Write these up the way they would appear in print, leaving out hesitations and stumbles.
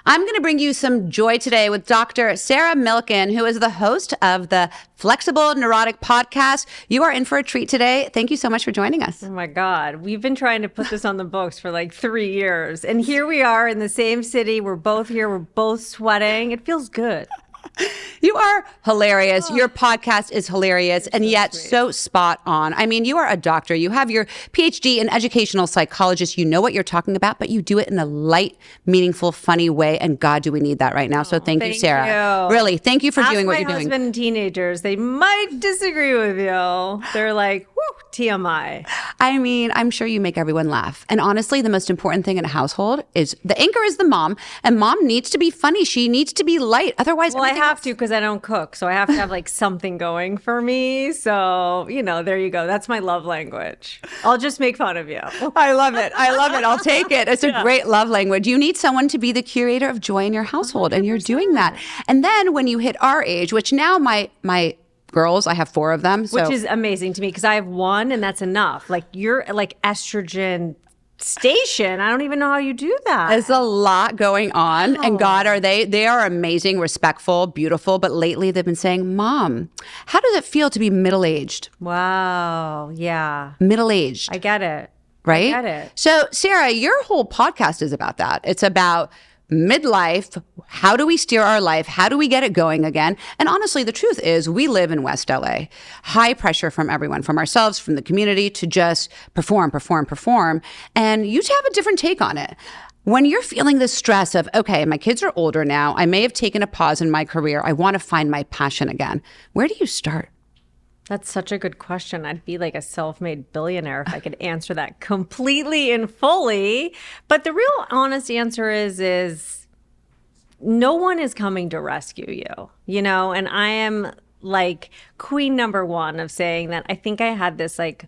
I'm going to bring you some joy today with Dr. Sarah Milken, who is the host of the Flexible Neurotic podcast. You are in for a treat today. Thank you so much for joining us. Oh my God. We've been trying to put this on the books for like 3 years. And here we are in the same city. We're both here. We're both sweating. It feels good. You are hilarious. Your podcast is hilarious and yet sweet. so spot on. I mean, you are a doctor. You have your PhD in educational psychologist. You know what you're talking about, but you do it in a light, meaningful, funny way. And God, do we need that right now. So thank you, Sarah. You. Really, thank you for doing what you're doing. Ask my husband and teenagers. They might disagree with you. They're like, whoo, TMI. I mean, I'm sure you make everyone laugh. And honestly, the most important thing in a household is the anchor is the mom, and mom needs to be funny. She needs to be light. Otherwise, well, I have to because I don't cook. So I have to have like something going for me. So, there you go. That's my love language. I'll just make fun of you. I love it. I love it. I'll take it. It's a great love language. You need someone to be the curator of joy in your household, 100%. And you're doing that. And then when you hit our age, which now my girls, I have 4 of them. Which is amazing to me because I have 1 and that's enough. Like you're like estrogen station. I don't even know how you do that. There's a lot going on. And God, they are amazing, respectful, beautiful. But lately they've been saying, Mom, how does it feel to be middle-aged? Wow. Yeah. Middle-aged. I get it. Right? I get it. So Sarah, your whole podcast is about that. It's about midlife. How do we steer our life? How do we get it going again? And honestly, the truth is we live in West LA. High pressure from everyone, from ourselves, from the community to just perform. And you have a different take on it. When you're feeling the stress of, okay, my kids are older now. I may have taken a pause in my career. I want to find my passion again. Where do you start? That's such a good question. I'd be like a self-made billionaire if I could answer that completely and fully. But the real honest answer is no one is coming to rescue you, And I am like queen number 1 of saying that I think I had this like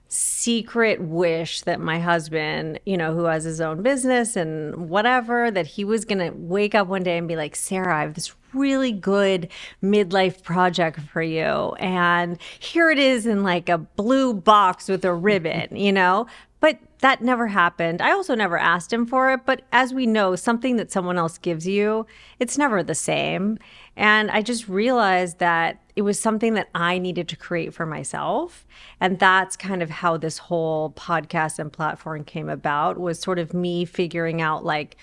secret wish that my husband, who has his own business and whatever, that he was going to wake up one day and be like, Sarah, I have this really good midlife project for you. And here it is in like a blue box with a ribbon, But that never happened. I also never asked him for it. But as we know, something that someone else gives you, it's never the same. And I just realized that it was something that I needed to create for myself. And that's kind of how this whole podcast and platform came about, was sort of me figuring out like,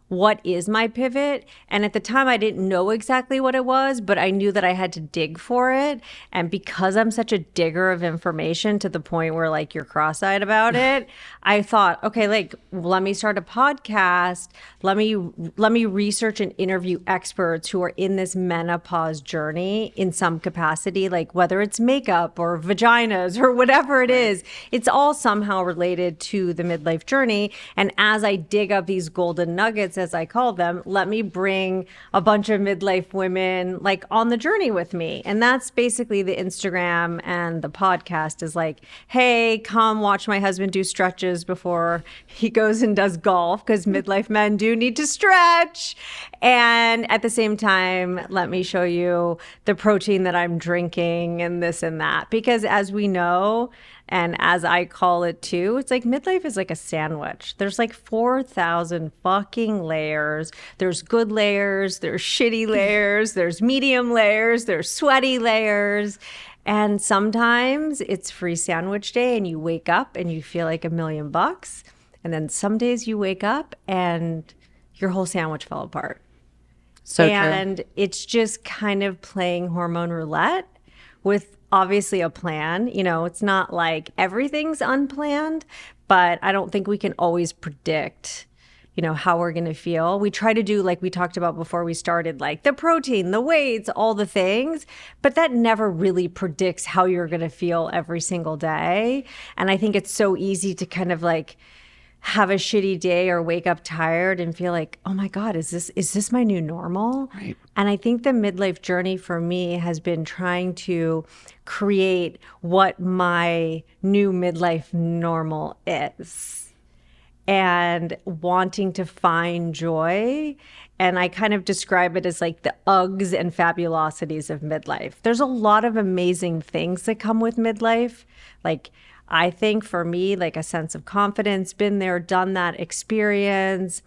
what is my pivot? And at the time, I didn't know exactly what it was, but I knew that I had to dig for it. And because I'm such a digger of information to the point where like you're cross-eyed about it, I thought, okay, like let me start a podcast. Let me research and interview experts who are in this menopause journey in some capacity, like whether it's makeup or vaginas or whatever it is, it's all somehow related to the midlife journey. And as I dig up these golden nuggets, as I call them, let me bring a bunch of midlife women like on the journey with me. And that's basically the Instagram and the podcast is like, hey, come watch my husband do stretches before he goes and does golf, because midlife men do need to stretch. And at the same time, let me show you the protein that I'm drinking and this and that. Because as we know, and as I call it too, it's like midlife is like a sandwich. There's like 4,000 fucking layers. There's good layers, there's shitty layers, there's medium layers, there's sweaty layers. And sometimes it's free sandwich day and you wake up and you feel like $1 million. And then some days you wake up and your whole sandwich fell apart. So and true. It's just kind of playing hormone roulette with obviously a plan. It's not like everything's unplanned, but I don't think we can always predict, how we're going to feel. We try to do, like we talked about before we started, like the protein, the weights, all the things, but that never really predicts how you're going to feel every single day. And I think it's so easy to kind of like have a shitty day or wake up tired and feel like, oh my God, is this my new normal? Right. And I think the midlife journey for me has been trying to create what my new midlife normal is and wanting to find joy. And I kind of describe it as like the Uggs and fabulosities of midlife. There's a lot of amazing things that come with midlife. Like, I think for me, like a sense of confidence, been there, done that experience,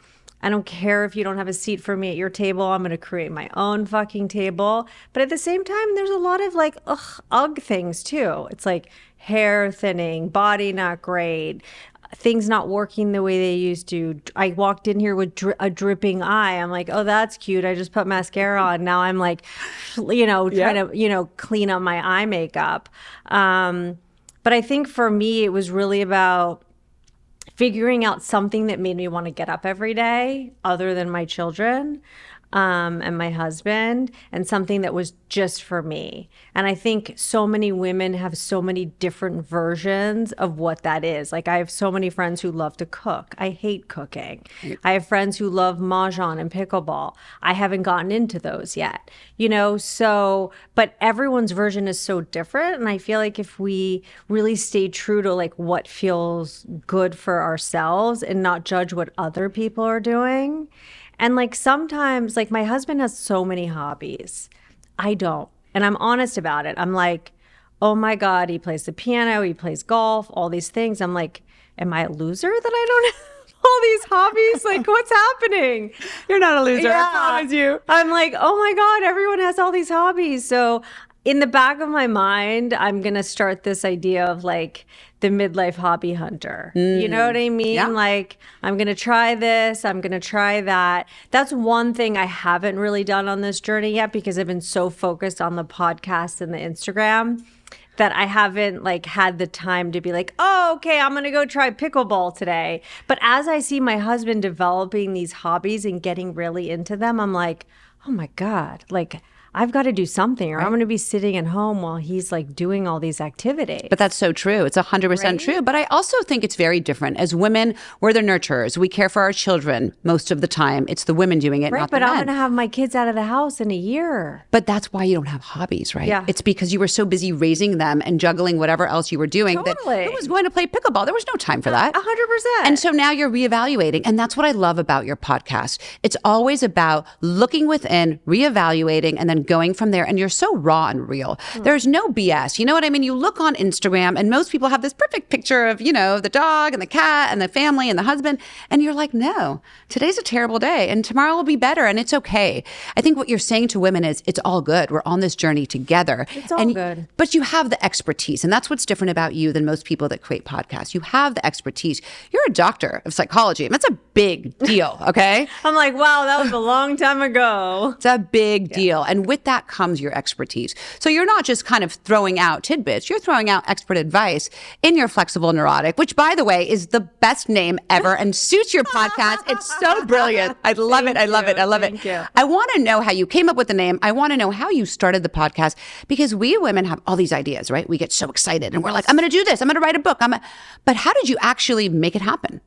I don't care if you don't have a seat for me at your table. I'm going to create my own fucking table. But at the same time, there's a lot of like, ugh things too. It's like hair thinning, body not great, things not working the way they used to. I walked in here with a dripping eye. I'm like, oh, that's cute. I just put mascara on. Now I'm like, trying to, clean up my eye makeup. But I think for me, it was really about figuring out something that made me want to get up every day other than my children. And my husband, and something that was just for me. And I think so many women have so many different versions of what that is. Like I have so many friends who love to cook. I hate cooking. I have friends who love mahjong and pickleball. I haven't gotten into those yet, but everyone's version is so different. And I feel like if we really stay true to like what feels good for ourselves and not judge what other people are doing. And like sometimes, like my husband has so many hobbies. I don't. And I'm honest about it. I'm like, oh my God, he plays the piano, he plays golf, all these things. I'm like, am I a loser that I don't have all these hobbies? Like, what's happening? You're not a loser. Yeah. I promise you. I'm like, oh my God, everyone has all these hobbies. So in the back of my mind, I'm going to start this idea of like the midlife hobby hunter. You know what I mean? Yeah. Like, I'm going to try this. I'm going to try that. That's one thing I haven't really done on this journey yet because I've been so focused on the podcast and the Instagram that I haven't like had the time to be like, oh, okay, I'm going to go try pickleball today. But as I see my husband developing these hobbies and getting really into them, I'm like, oh my God, like I've got to do something or I'm going to be sitting at home while he's like doing all these activities. But that's so true. It's 100% true. But I also think it's very different. As women, we're the nurturers. We care for our children most of the time. It's the women doing it, not the men. But I'm men. going to have my kids out of the house in a year. But that's why you don't have hobbies, right? Yeah. It's because you were so busy raising them and juggling whatever else you were doing Totally. that who was going to play pickleball? There was no time for that. 100%. And so now you're reevaluating. And that's what I love about your podcast. It's always about looking within, reevaluating, and then going from there. And you're so raw and real. There's no BS. You know what I mean? You look on Instagram and most people have this perfect picture of, the dog and the cat and the family and the husband. And you're like, no, today's a terrible day and tomorrow will be better. And it's okay. I think what you're saying to women is it's all good. We're on this journey together. It's all good. But you have the expertise. And that's what's different about you than most people that create podcasts. You have the expertise. You're a doctor of psychology. And that's a big deal. Okay. I'm like, wow, that was a long time ago. It's a big deal. And with that comes your expertise. So you're not just kind of throwing out tidbits, you're throwing out expert advice in your Flexible Neurotic, which by the way is the best name ever and suits your podcast. It's so brilliant. I love it. I love it. I love it. Thank you. I want to know how you came up with the name. I want to know how you started the podcast because we women have all these ideas, right? We get so excited and we're like, I'm going to do this. I'm going to write a book. But how did you actually make it happen?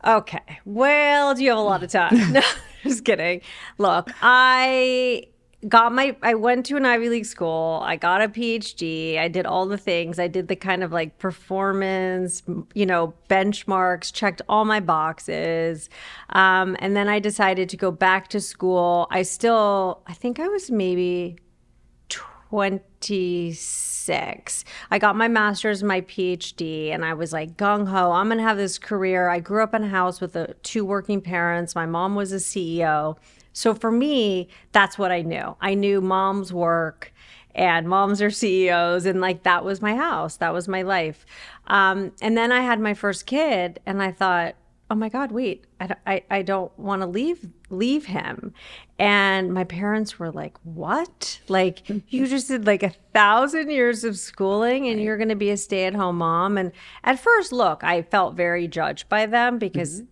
Okay. Well, do you have a lot of time? No, just kidding. Look, I went to an Ivy League school. I got a PhD. I did all the things. I did the kind of like performance, benchmarks, checked all my boxes. And then I decided to go back to school. I think I was maybe 26. I got my master's, my PhD, and I was like gung-ho, I'm going to have this career. I grew up in a house with two working parents. My mom was a CEO. So for me, that's what I knew. I knew moms work and moms are CEOs. And like, that was my house. That was my life. And then I had my first kid and I thought, oh my God, wait, I don't want to leave him. And my parents were like, what? Like, you just did like 1,000 years of schooling and you're going to be a stay-at-home mom. And at first, look, I felt very judged by them because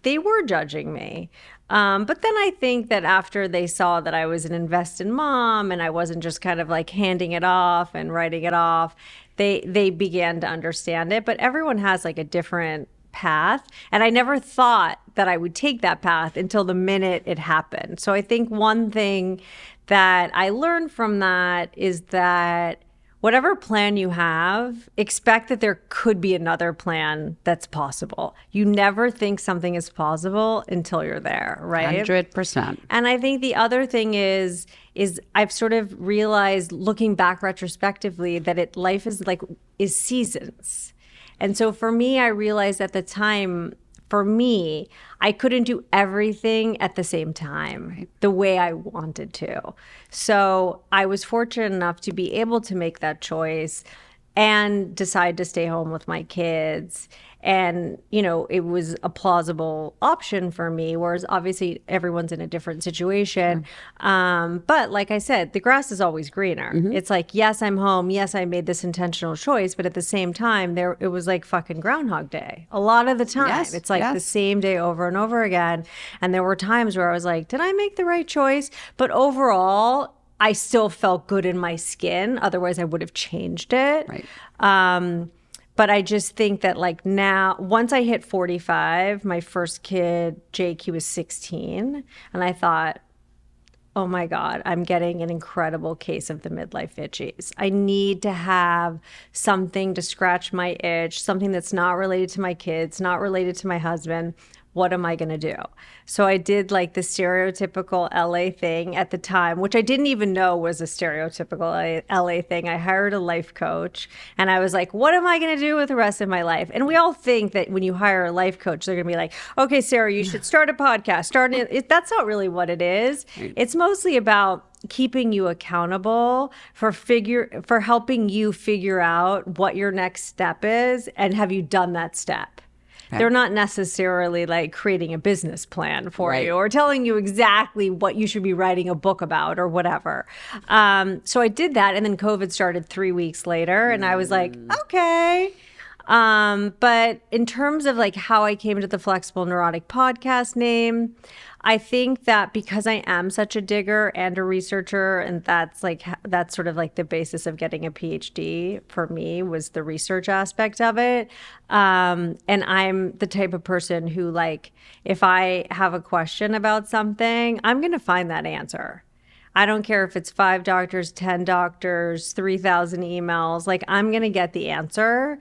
they were judging me. But then I think that after they saw that I was an invested mom and I wasn't just kind of like handing it off and writing it off, they began to understand it. But everyone has like a different path. And I never thought that I would take that path until the minute it happened. So I think one thing that I learned from that is that whatever plan you have, expect that there could be another plan that's possible. You never think something is possible until you're there, right? 100%. And I think the other thing is I've sort of realized looking back retrospectively that life is seasons. And so for me, I realized at the time, for me, I couldn't do everything at the same time the way I wanted to. So I was fortunate enough to be able to make that choice and decide to stay home with my kids. And, it was a plausible option for me, whereas obviously everyone's in a different situation. But like I said, the grass is always greener. It's like, yes, I'm home. Yes, I made this intentional choice. But at the same time, it was like fucking Groundhog Day. A lot of the time, it's like the same day over and over again. And there were times where I was like, did I make the right choice? But overall, I still felt good in my skin. Otherwise, I would have changed it. Right. But I just think that like now, once I hit 45, my first kid, Jake, he was 16. And I thought, oh my God, I'm getting an incredible case of the midlife itchies. I need to have something to scratch my itch, something that's not related to my kids, not related to my husband. What am I going to do? So I did like the stereotypical LA thing at the time, which I didn't even know was a stereotypical LA thing. I hired a life coach and I was like, what am I going to do with the rest of my life? And we all think that when you hire a life coach, they're going to be like, okay, Sarah, you should start a podcast. That's not really what it is. Right. It's mostly about keeping you accountable for helping you figure out what your next step is and have you done that step. They're not necessarily like creating a business plan for you or telling you exactly what you should be writing a book about or whatever. So I did that. And then COVID started 3 weeks later. And I was like, okay. But in terms of like how I came to the Flexible Neurotic podcast name, I think that because I am such a digger and a researcher, and that's sort of like the basis of getting a PhD for me was the research aspect of it. And I'm the type of person who like, if I have a question about something, I'm going to find that answer. I don't care if it's 5 doctors, 10 doctors, 3,000 emails, like I'm going to get the answer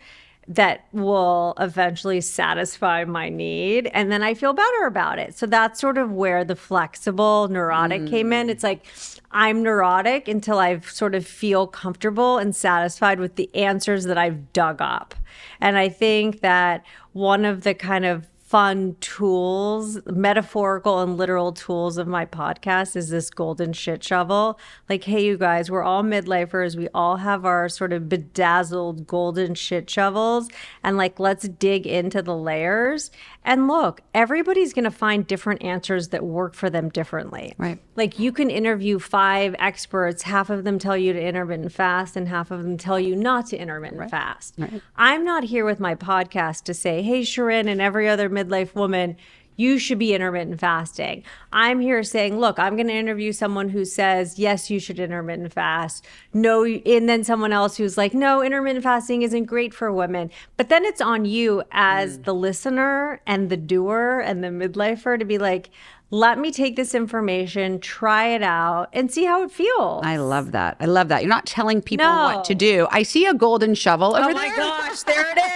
that will eventually satisfy my need. And then I feel better about it. So that's sort of where the flexible neurotic came in. It's like, I'm neurotic until I sort of feel comfortable and satisfied with the answers that I've dug up. And I think that one of the kind of fun tools, metaphorical and literal tools of my podcast is this golden shit shovel. Like, hey, you guys, we're all midlifers. We all have our sort of bedazzled golden shit shovels. And like, let's dig into the layers. And look, everybody's going to find different answers that work for them differently. Right. Like you can interview 5 experts. Half of them tell you to intermittent fast and half of them tell you not to intermittent fast. Right. I'm not here with my podcast to say, hey, Sharon and every other midlife woman, you should be intermittent fasting. I'm here saying, look, I'm going to interview someone who says, yes, you should intermittent fast. No, and then someone else who's like, no, intermittent fasting isn't great for women. But then it's on you as the listener and the doer and the midlifer to be like, let me take this information, try it out, and see how it feels. I love that. I love that. You're not telling people what to do. I see a golden shovel over there. Oh my gosh, there it is.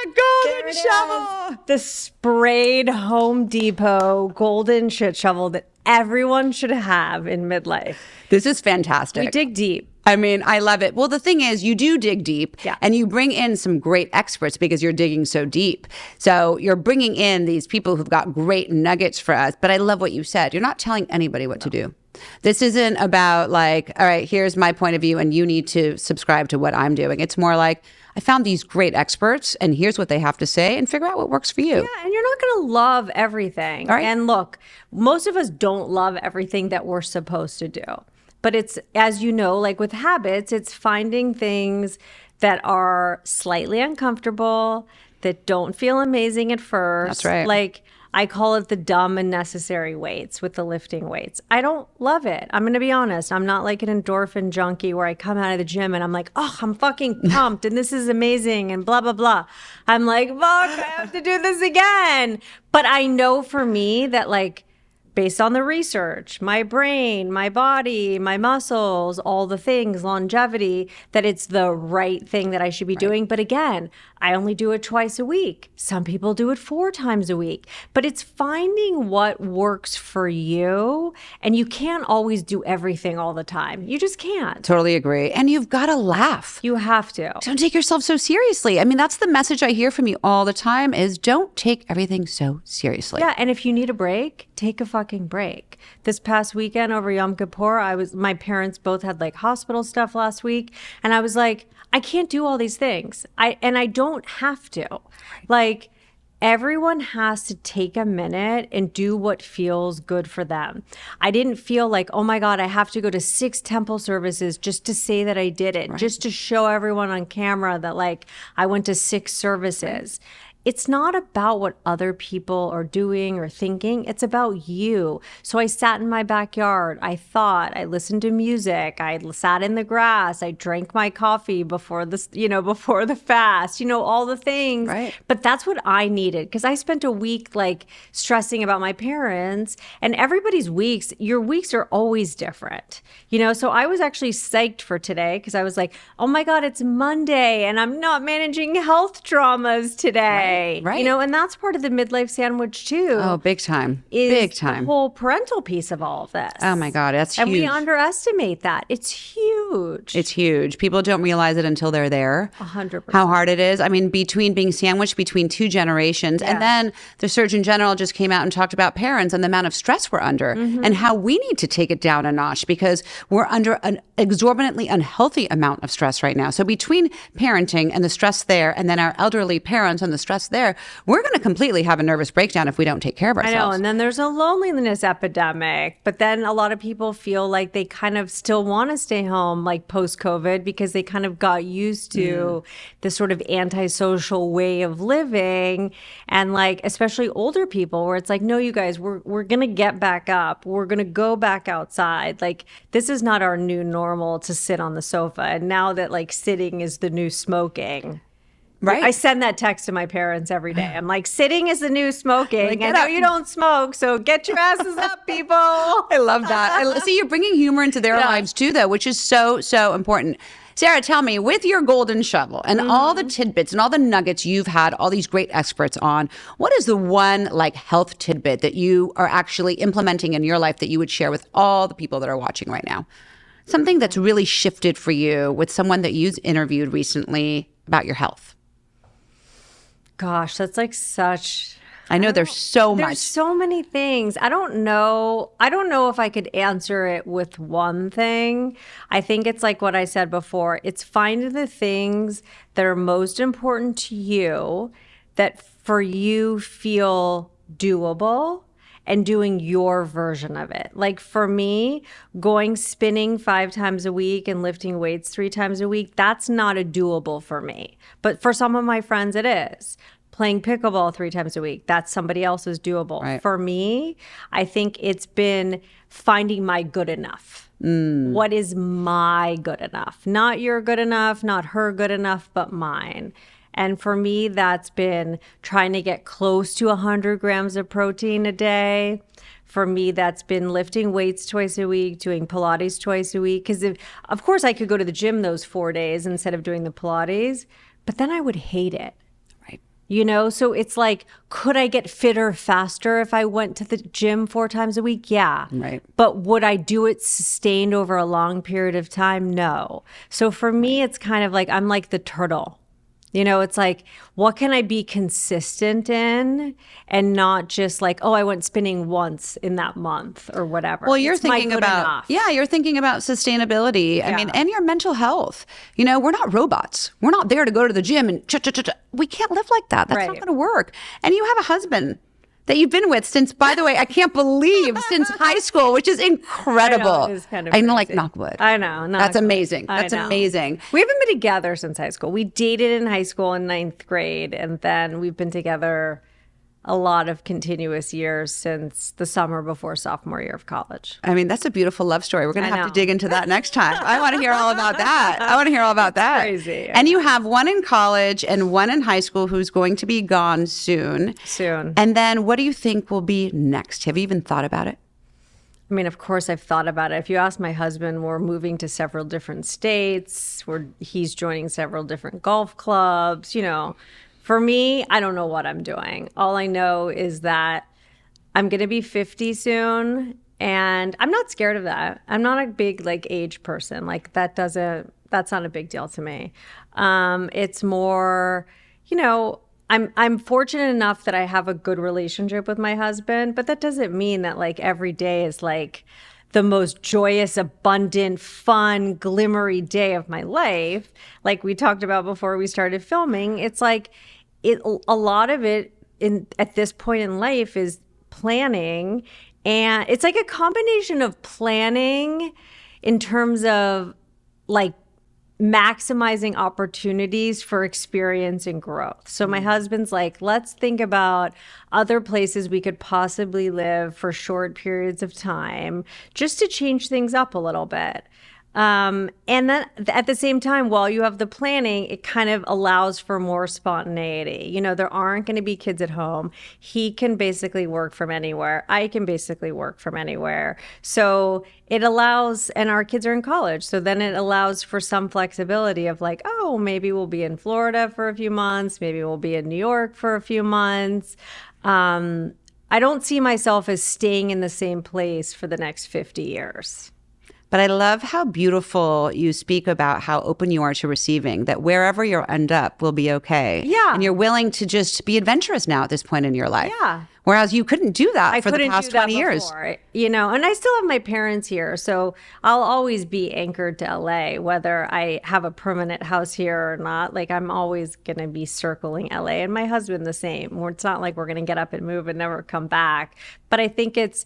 The golden shovel. The sprayed Home Depot golden shit shovel that everyone should have in midlife. This is fantastic. We dig deep. I mean, I love it. Well, the thing is, you do dig deep and you bring in some great experts because you're digging so deep. So you're bringing in these people who've got great nuggets for us. But I love what you said. You're not telling anybody what to do. This isn't about like, all right, here's my point of view and you need to subscribe to what I'm doing. It's more like, I found these great experts and here's what they have to say and figure out what works for you. Yeah, and you're not going to love everything. All right. And look, most of us don't love everything that we're supposed to do. But it's, as you know, like with habits, it's finding things that are slightly uncomfortable, that don't feel amazing at first. That's right. Like I call it the dumb and necessary weights with the lifting weights. I don't love it. I'm going to be honest. I'm not like an endorphin junkie where I come out of the gym and I'm like, oh, I'm fucking pumped and this is amazing and blah, blah, blah. I'm like, fuck, I have to do this again. But I know for me that like, based on the research, my brain, my body, my muscles, all the things, longevity, that it's the right thing that I should be doing. But again, I only do it twice a week. Some people do it 4 times a week. But it's finding what works for you. And you can't always do everything all the time. You just can't. Totally agree. And you've got to laugh. You have to. Don't take yourself so seriously. I mean, that's the message I hear from you all the time is don't take everything so seriously. Yeah, and if you need a break, take a fucking break. This past weekend over Yom Kippur, my parents both had like hospital stuff last week, and I was like, I can't do all these things. I don't have to. Like, everyone has to take a minute and do what feels good for them. I didn't feel like, oh my God, I have to go to 6 temple services just to say that I did it, just to show everyone on camera that like I went to 6 services. It's not about what other people are doing or thinking. It's about you. So I sat in my backyard. I thought. I listened to music. I sat in the grass. I drank my coffee before before the fast. All the things. Right. But that's what I needed because I spent a week like stressing about my parents. And everybody's weeks. Your weeks are always different. So I was actually psyched for today because I was like, oh my God, it's Monday and I'm not managing health traumas today. Right. And that's part of the midlife sandwich too. Oh, big time. Is Big time. the whole parental piece of all of this. Oh my God, that's huge. And we underestimate that. It's huge. It's huge. People don't realize it until they're there. 100%. How hard it is. I mean, between being sandwiched between 2 generations. And then the Surgeon General just came out and talked about parents and the amount of stress we're under and how we need to take it down a notch because we're under an exorbitantly unhealthy amount of stress right now. So between parenting and the stress there and then our elderly parents and the stress there, we're going to completely have a nervous breakdown if we don't take care of ourselves. I know. And then there's a loneliness epidemic. But then a lot of people feel like they kind of still want to stay home like post-COVID because they kind of got used to this sort of antisocial way of living. And like, especially older people where it's like, no, you guys, we're going to get back up. We're going to go back outside. Like, this is not our new normal to sit on the sofa. And now that like sitting is the new smoking. Right. I send that text to my parents every day. I'm like, sitting is the new smoking. Like, I know you don't smoke, so get your asses up, people. I love that. See, you're bringing humor into their lives too, though, which is so, so important. Sarah, tell me, with your golden shovel and all the tidbits and all the nuggets you've had all these great experts on, what is the one like health tidbit that you are actually implementing in your life that you would share with all the people that are watching right now? Something that's really shifted for you with someone that you've interviewed recently about your health. Gosh, that's like such... I know there's so much. There's so many things. I don't know if I could answer it with one thing. I think it's like what I said before. It's finding the things that are most important to you that for you feel doable and doing your version of it. Like for me, going spinning 5 times a week and lifting weights 3 times a week, that's not a doable for me. But for some of my friends, it is. Playing pickleball 3 times a week, that's somebody else's doable. Right. For me, I think it's been finding my good enough. What is my good enough? Not your good enough, not her good enough, but mine. And for me, that's been trying to get close to 100 grams of protein a day. For me, that's been lifting weights twice a week, doing Pilates twice a week. Because of course, I could go to the gym those 4 days instead of doing the Pilates, but then I would hate it. So it's like, could I get fitter faster if I went to the gym 4 times a week? Yeah. Right. But would I do it sustained over a long period of time? No. So for me, it's kind of like, I'm like the turtle. It's like, what can I be consistent in and not just like, oh, I went spinning once in that month or whatever. Well, you're It's my thinking good about, enough. you're thinking about sustainability. I mean, and your mental health. We're not robots. We're not there to go to the gym and we can't live like that. That's not going to work. And you have a husband that you've been with since, by the way, I can't believe, since high school, which is incredible. I know, it is kind of I know, crazy. like knockwood. I know. That's amazing. That's I know. amazing. We haven't been together since high school. We dated in high school in 9th grade, and then we've been together a lot of continuous years since the summer before sophomore year of college. I mean, that's a beautiful love story. We're going to have to dig into that next time. I want to hear all about that. Crazy. And you have one in college and one in high school who's going to be gone soon. Soon. And then what do you think will be next? Have you even thought about it? I mean, of course, I've thought about it. If you ask my husband, we're moving to several different states. He's joining several different golf clubs. For me, I don't know what I'm doing. All I know is that I'm going to be 50 soon, and I'm not scared of that. I'm not a big age person. That's not a big deal to me. It's more, I'm fortunate enough that I have a good relationship with my husband, but that doesn't mean that every day is the most joyous, abundant, fun, glimmery day of my life. Like we talked about before we started filming, it's a lot of it at this point in life is planning, and it's a combination of planning in terms of maximizing opportunities for experience and growth. So my husband's let's think about other places we could possibly live for short periods of time just to change things up a little bit. And then at the same time, while you have the planning, it kind of allows for more spontaneity. There aren't going to be kids at home. He can basically work from anywhere. I can basically work from anywhere. So it allows, and our kids are in college. So then it allows for some flexibility of maybe we'll be in Florida for a few months. Maybe we'll be in New York for a few months. I don't see myself as staying in the same place for the next 50 years. But I love how beautiful you speak about how open you are to receiving, that wherever you end up will be okay. Yeah. And you're willing to just be adventurous now at this point in your life. Yeah. Whereas you couldn't do that for the past 20 years. And I still have my parents here. So I'll always be anchored to LA, whether I have a permanent house here or not. I'm always going to be circling LA, and my husband the same. It's not like we're going to get up and move and never come back. But I think it's,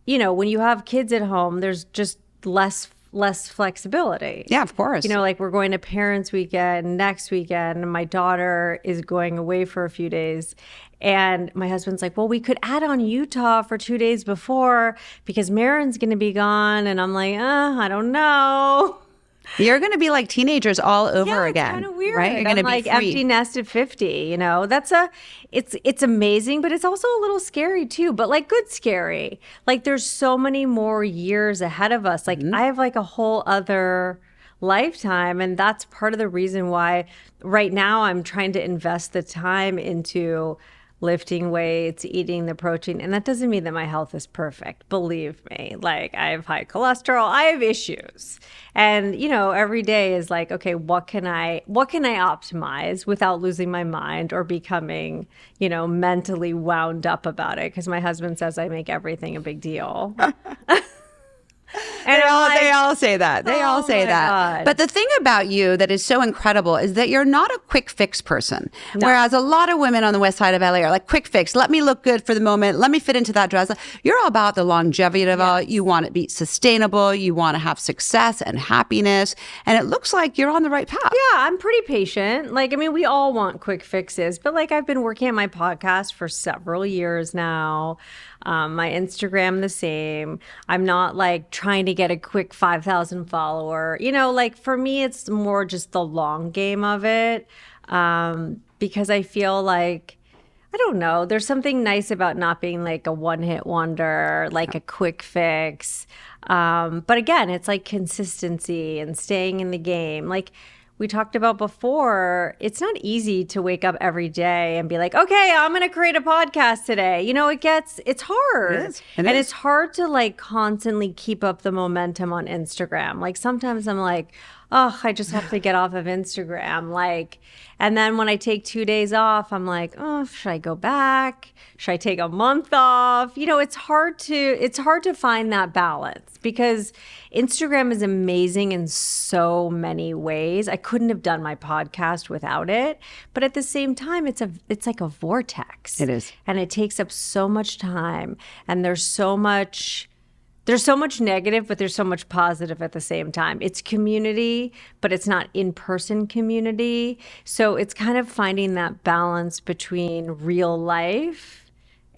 when you have kids at home, there's just less flexibility. Yeah, of course. We're going to parents weekend next weekend, and my daughter is going away for a few days, and my husband's well, we could add on Utah for 2 days before because Marin's going to be gone. And I'm I don't know. You're going to be like teenagers all over again. It's kind of weird. Right? You're going to be free. Empty nested 50, it's amazing, but it's also a little scary too, but good scary. There's so many more years ahead of us. I have a whole other lifetime. And that's part of the reason why right now I'm trying to invest the time into lifting weights, eating the protein. And that doesn't mean that my health is perfect. Believe me, I have high cholesterol, I have issues. And, every day is okay, what can I optimize without losing my mind or becoming, mentally wound up about it? Because my husband says I make everything a big deal. And they all say that. They all say that. God. But the thing about you that is so incredible is that you're not a quick fix person. No. Whereas a lot of women on the west side of LA are quick fix. Let me look good for the moment. Let me fit into that dress. You're all about the longevity of it all. You want it to be sustainable. You want to have success and happiness. And it looks like you're on the right path. Yeah, I'm pretty patient. We all want quick fixes. But I've been working at my podcast for several years now. My Instagram the same. I'm not trying to get a quick 5,000 follower. For me, it's more just the long game of it. Because I feel I don't know, there's something nice about not being a one-hit wonder, a quick fix. But again, it's consistency and staying in the game. We talked about before, it's not easy to wake up every day and be okay, I'm going to create a podcast today. It's hard. It is. It's hard to constantly keep up the momentum on Instagram. Sometimes I'm oh, I just have to get off of Instagram. And then when I take 2 days off, I'm oh, should I go back? Should I take a month off? It's hard to find that balance because Instagram is amazing in so many ways. I couldn't have done my podcast without it. But at the same time, it's like a vortex. It is. And it takes up so much time. And there's so much negative, but there's so much positive at the same time. It's community, but it's not in-person community. So it's kind of finding that balance between real life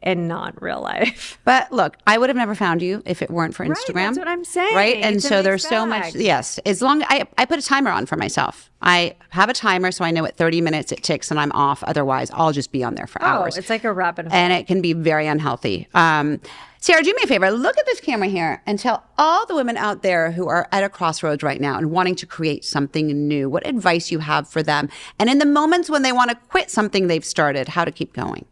and not real life. But look, I would have never found you if it weren't for Instagram. Right, that's what I'm saying. Right? And it's so there's so much, yes. As long I put a timer on for myself. I have a timer so I know at 30 minutes it ticks and I'm off. Otherwise, I'll just be on there for hours. It's like a rabbit hole. And it can be very unhealthy. Sarah, do me a favor. Look at this camera here and tell all the women out there who are at a crossroads right now and wanting to create something new, what advice you have for them. And in the moments when they want to quit something they've started, how to keep going.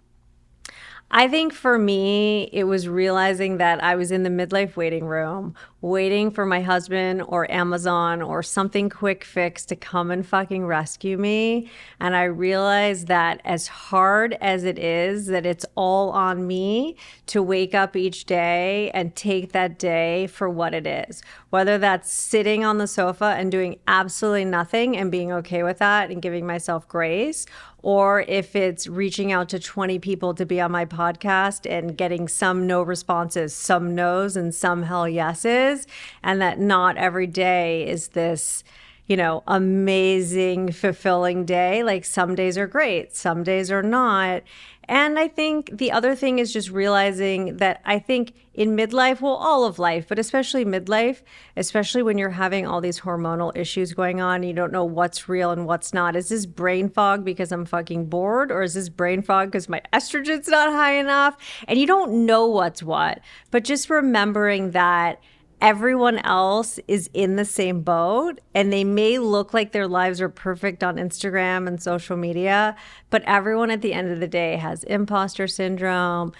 I think for me, it was realizing that I was in the midlife waiting room, waiting for my husband or Amazon or something quick fix to come and fucking rescue me. And I realized that as hard as it is, that it's all on me to wake up each day and take that day for what it is. Whether that's sitting on the sofa and doing absolutely nothing and being okay with that and giving myself grace, or if it's reaching out to 20 people to be on my podcast and getting some no responses, some no's and some hell yeses, and that not every day is this, amazing, fulfilling day. Like some days are great, some days are not. And I think the other thing is just realizing that I think in midlife, well, all of life, but especially midlife, especially when you're having all these hormonal issues going on, you don't know what's real and what's not. Is this brain fog because I'm fucking bored? Or is this brain fog because my estrogen's not high enough? And you don't know what's what. But just remembering that everyone else is in the same boat and they may look like their lives are perfect on Instagram and social media, but everyone at the end of the day has imposter syndrome,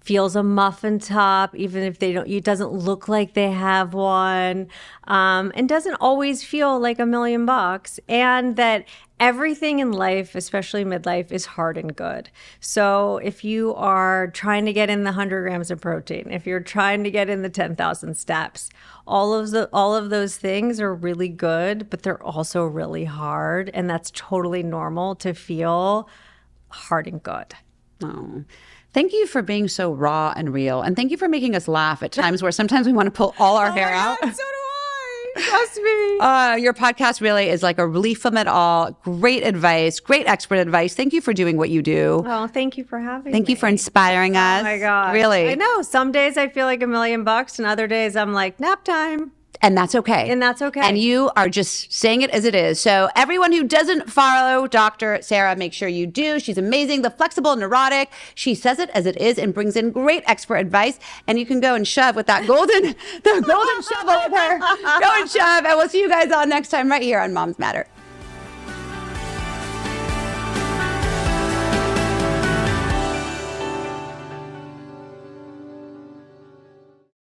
feels a muffin top, even if it doesn't look like they have one, and doesn't always feel like $1,000,000, and that everything in life, especially midlife, is hard and good. So if you are trying to get in the 100 grams of protein, if you're trying to get in the 10,000 steps, all of those things are really good, but they're also really hard, and that's totally normal to feel hard and good. Oh. Thank you for being so raw and real. And thank you for making us laugh at times where sometimes we want to pull all our hair out. God, so do I. Trust me. Your podcast really is like a relief from it all. Great advice, great expert advice. Thank you for doing what you do. Oh, thank you for having me. Thank you for inspiring us. Oh my God. Really. I know. Some days I feel like $1,000,000 and other days I'm like, nap time. And that's okay. And that's okay. And you are just saying it as it is. So everyone who doesn't follow Dr. Sarah, make sure you do. She's amazing, the flexible, neurotic. She says it as it is and brings in great expert advice. And you can go and shove with that golden shovel with her. Go and shove. And we'll see you guys all next time right here on Moms Matter.